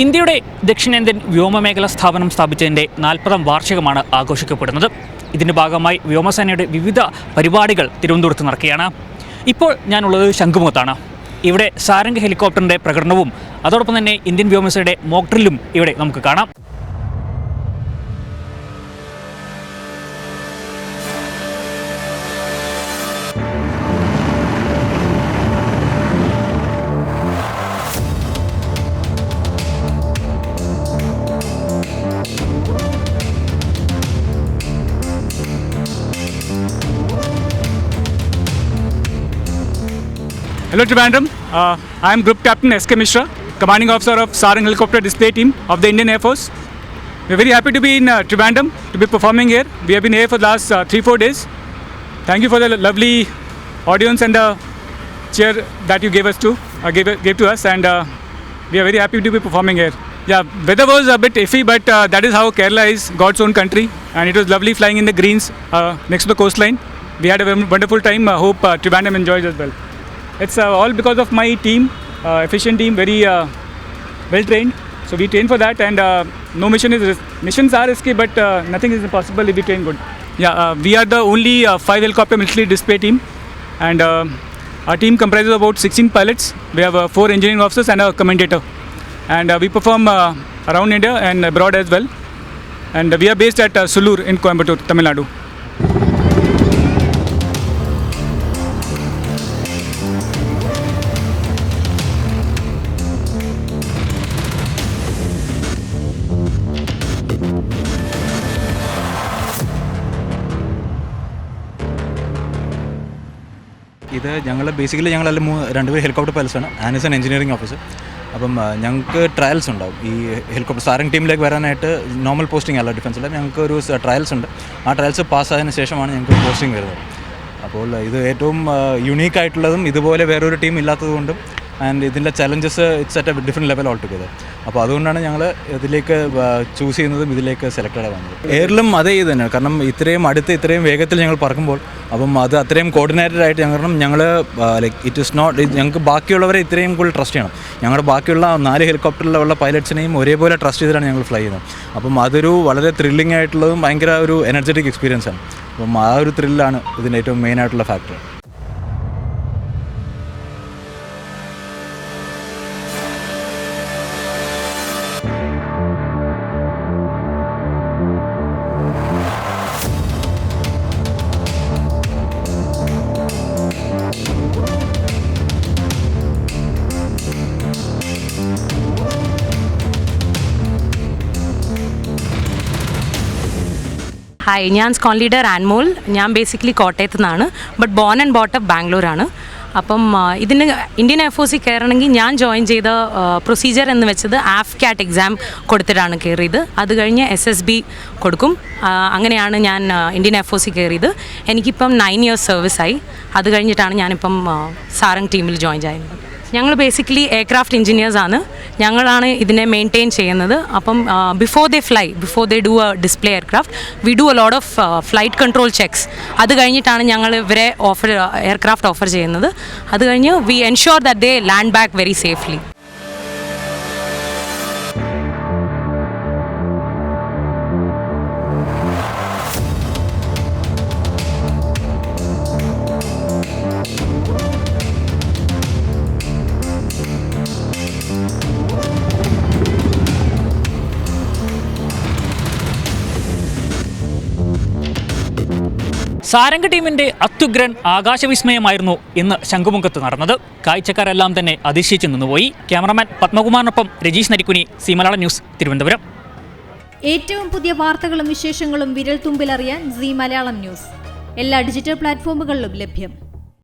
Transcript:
ഇന്ത്യയുടെ ദക്ഷിണേന്ത്യൻ വ്യോമമേഖലാ സ്ഥാപനം സ്ഥാപിച്ചതിൻ്റെ 40ാം വാർഷികമാണ് ആഘോഷിക്കപ്പെടുന്നത്. ഇതിൻ്റെ ഭാഗമായി വ്യോമസേനയുടെ വിവിധ പരിപാടികൾ തിരുവനന്തപുരത്ത് നടക്കുകയാണ്. ഇപ്പോൾ ഞാനുള്ളത് ശംഖുമുഖത്താണ്. ഇവിടെ സാരംഗ് ഹെലികോപ്റ്ററിൻ്റെ പ്രകടനവും അതോടൊപ്പം തന്നെ ഇന്ത്യൻ വ്യോമസേനയുടെ മോക്ക് ഡ്രില്ലും ഇവിടെ നമുക്ക് കാണാം. Hello Trivandrum, I am Group Captain S.K. Mishra, Commanding Officer of Sarang Helicopter Display Team of the Indian Air Force. We are very happy to be in Trivandrum, to be performing here. We have been here for the last 3-4 days. Thank you for the lovely audience and the cheer that you gave to us, and we are very happy to be performing here. Yeah, weather was a bit iffy, but that is how Kerala is, God's own country, and it was lovely flying in the greens next to the coastline. We had a wonderful time. I hope Trivandrum enjoys as well. It's all because of my team, efficient team, very well trained. So we train for that, and no missions are risky, but nothing is impossible if we train good. Yeah, we are the only 5 helicopter military display team, and our team comprises about 16 pilots. We have 4 engineering officers and a commentator, and we perform around India and abroad as well. And we are based at Sulur in Coimbatore, Tamil Nadu. ഇത് ഞങ്ങളെല്ലാം 2 helicopter പൈലറ്റ്സാണ്. ആനിസ് and engineering officer. അപ്പം ഞങ്ങൾക്ക് trials ഉണ്ടാവും. ഈ helicopter Sarang ടീമിലേക്ക് വരാനായിട്ട് നോർമൽ പോസ്റ്റിംഗ് അല്ല, ഡിഫൻസിൽ ഞങ്ങൾക്ക് ഒരു ട്രയൽസ് ഉണ്ട്. ആ ട്രയൽസ് പാസ്സായതിനു ശേഷമാണ് ഞങ്ങൾക്ക് പോസ്റ്റിംഗ് വരുന്നത്. അപ്പോൾ ഇത് ഏറ്റവും യുണീക്കായിട്ടുള്ളതും ഇതുപോലെ വേറൊരു ടീം ഇല്ലാത്തതുകൊണ്ടും ആൻഡ് ഇതിൻ്റെ challenges it's at A different level all together. അപ്പോൾ അതുകൊണ്ടാണ് ഞങ്ങൾ ഇതിലേക്ക് ചൂസ് ചെയ്യുന്നതും ഇതിലേക്ക് സെലക്റ്റഡ് ആവുന്നത്. എയറിലും അതേ ഇത് തന്നെയാണ്. കാരണം ഇത്രയും വേഗത്തിൽ ഞങ്ങൾ പറക്കുമ്പോൾ അപ്പം അത് അത്രയും കോർഡിനേറ്റഡ് ആയിട്ട് ഞങ്ങൾ ലൈക്ക് ഇറ്റ് ഇസ് നോട്ട്, ഞങ്ങൾക്ക് ബാക്കിയുള്ളവരെ ഇത്രയും കൂടുതൽ ട്രസ്റ്റ് ചെയ്യണം. ഞങ്ങളുടെ ബാക്കിയുള്ള 4 ഹെലികോപ്റ്ററിലുള്ള പൈലറ്റ്സിനെയും ഒരേപോലെ ട്രസ്റ്റ് ചെയ്തിട്ടാണ് ഞങ്ങൾ ഫ്ലൈ ചെയ്യുന്നത്. അപ്പം അതൊരു വളരെ ത്രില്ലിംഗ് ആയിട്ടുള്ളതും ഭയങ്കര ഒരു എനർജറ്റിക് എക്സ്പീരിയൻസ് ആണ്. അപ്പം ആ ഒരു ത്രില്ലാണ് ഇതിൻ്റെ ഏറ്റവും മെയിനായിട്ടുള്ള ഫാക്ടർ. ഹായ്, ഞാൻ സ്ക്വാഡ് ലീഡർ ആൻമോൾ. ഞാൻ ബേസിക്കലി കോട്ടയത്തു നിന്നാണ്, ബട്ട് ബോൺ ആൻഡ് ബോട്ടപ്പ് ബാംഗ്ലൂരാണ്. അപ്പം ഇതിന് ഇന്ത്യൻ എയർഫോഴ്സിൽ കയറണമെങ്കിൽ ഞാൻ ജോയിൻ ചെയ്ത പ്രൊസീജിയർ എന്ന് വെച്ചത് AFCAT എക്സാം കൊടുത്തിട്ടാണ് കയറിയത്. അത് കഴിഞ്ഞ് SSB കൊടുക്കും. അങ്ങനെയാണ് ഞാൻ ഇന്ത്യൻ എയർഫോഴ്സിൽ കയറിയത്. എനിക്കിപ്പം 9 years സർവീസായി. അത് കഴിഞ്ഞിട്ടാണ് ഞാനിപ്പം സാരംഗ് ടീമിൽ ജോയിൻ ചെയ്യുന്നത്. ഞങ്ങൾ ബേസിക്കലി എയർക്രാഫ്റ്റ് എഞ്ചിനീയേഴ്സാണ്. ഞങ്ങളാണ് ഇതിനെ മെയിൻറ്റെയിൻ ചെയ്യുന്നത്. അപ്പം before they do a display aircraft, we do a lot of flight control checks. അത് കഴിഞ്ഞിട്ടാണ് ഞങ്ങൾ ഇവരെ എയർക്രാഫ്റ്റ് ഓഫർ ചെയ്യുന്നത്. അത് കഴിഞ്ഞ് we ensure that they land back very safely. Sarang ടീമിൻ്റെ അത്യുഗ്രൻ ആകാശവിസ്മയമായിരുന്നു ഇന്ന് ശംഖുമുഖത്ത് നടന്നത്. കാഴ്ചക്കാരെല്ലാം തന്നെ അതിശയിച്ചു നിന്നുപോയി. ക്യാമറമാൻ പത്മകുമാറിനൊപ്പം രജീഷ് നരിക്കുനി, സി മലയാളം ന്യൂസ്, തിരുവനന്തപുരം. ഏറ്റവും പുതിയ വാർത്തകളും വിശേഷങ്ങളും വിരൽ തുമ്പിലറിയാൻ സി മലയാളം ന്യൂസ് എല്ലാ ഡിജിറ്റൽ പ്ലാറ്റ്ഫോമുകളിലും ലഭ്യം.